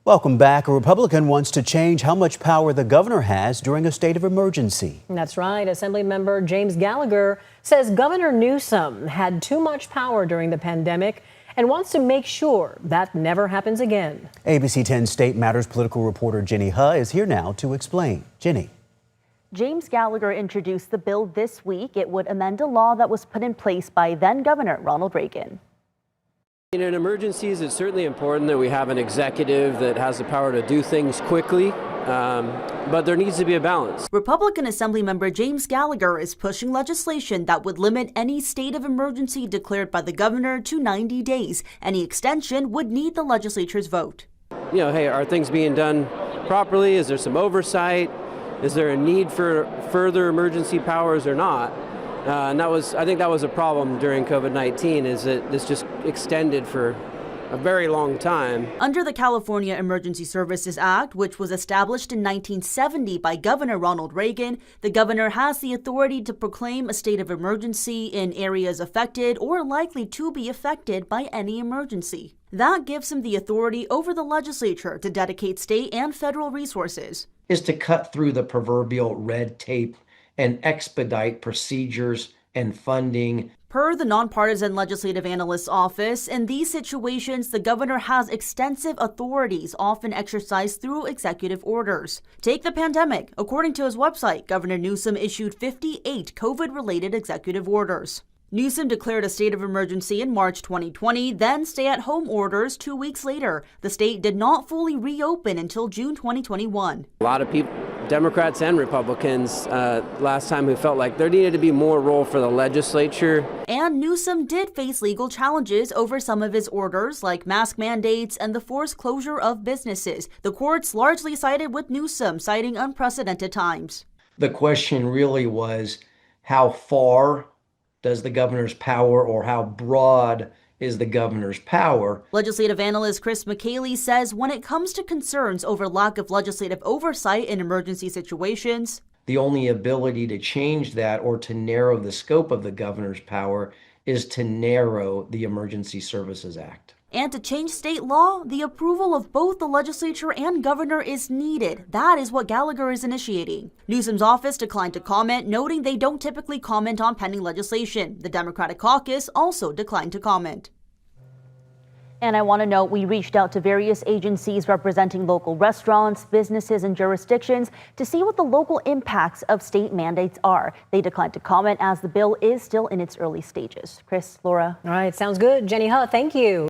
Welcome back. A Republican wants to change how much power the governor has during a state of emergency. That's right. Assemblymember James Gallagher says Governor Newsom had too much power during the pandemic and wants to make sure that never happens again. ABC 10 State Matters political reporter Jenny Huh is here now to explain. Jenny. James Gallagher introduced the bill this week. It would amend a law that was put in place by then Governor Ronald Reagan. In emergencies, it's certainly important that we have an executive that has the power to do things quickly, but there needs to be a balance. Republican Assemblymember James Gallagher is pushing legislation that would limit any state of emergency declared by the governor to 90 days. Any extension would need the legislature's vote. You know, hey, are things being done properly? Is there some oversight? Is there a need for further emergency powers or not? And I think that was a problem during COVID-19, is that this just extended for a very long time. Under the California Emergency Services Act, which was established in 1970 by Governor Ronald Reagan, the governor has the authority to proclaim a state of emergency in areas affected or likely to be affected by any emergency. That gives him the authority over the legislature to dedicate state and federal resources. Is to cut through the proverbial red tape and expedite procedures and funding. Per the nonpartisan legislative analyst's office, in these situations, the governor has extensive authorities, often exercised through executive orders. Take the pandemic. According to his website, Governor Newsom issued 58 COVID-related executive orders. Newsom declared a state of emergency in March 2020, then stay-at-home orders 2 weeks later. The state did not fully reopen until June 2021. A lot of people, Democrats and Republicans, last time who felt like there needed to be more role for the legislature. And Newsom did face legal challenges over some of his orders, like mask mandates and the forced closure of businesses. The courts largely sided with Newsom, citing unprecedented times. The question really was, how far does the governor's power, or how broad is the governor's power? Legislative analyst Chris McKaylee says when it comes to concerns over lack of legislative oversight in emergency situations, the only ability to change that or to narrow the scope of the governor's power is to narrow the Emergency Services Act. And to change state law, the approval of both the legislature and governor is needed. That is what Gallagher is initiating. Newsom's office declined to comment, noting they don't typically comment on pending legislation. The Democratic caucus also declined to comment. And I want to note, we reached out to various agencies representing local restaurants, businesses, and jurisdictions to see what the local impacts of state mandates are. They declined to comment as the bill is still in its early stages. Chris, Laura. All right, sounds good. Jenny Huh, thank you.